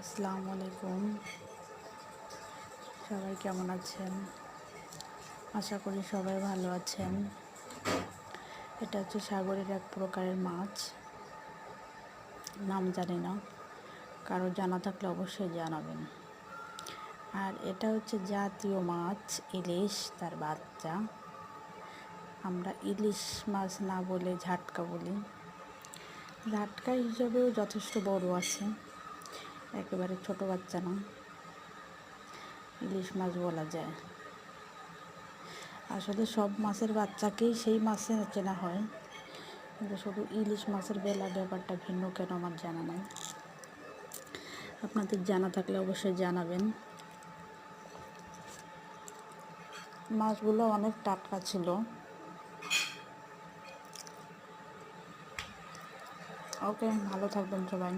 আসসালামু আলাইকুম। সবাই কেমন আছেন? আশা করি সবাই ভালো আছেন। এটা হচ্ছে সাগরের এক প্রকারের মাছ, নাম জানি না, কারো জানা থাকলে অবশ্যই জানাবেন। আর এটা হচ্ছে জাতীয় মাছ ইলিশ, তার বাচ্চা। আমরা ইলিশ মাছ না বলে ঝাটকা বলি। ঝাটকা হিসাবেও যথেষ্ট বড় আছে, একেবারে ছোট বাচ্চা না, ইলিশ মাছ বলা যায়। আসলে সব মাছের বাচ্চাকেই সেই মাছে চেনা হয়, কিন্তু শুধু ইলিশ মাছের ব্যাপারটা ভিন্ন কেন আমার জানা নাই। আপনাদের জানা থাকলে অবশ্যই জানাবেন। মাছগুলো অনেক টাটকা ছিল। ওকে, ভালো থাকবেন সবাই।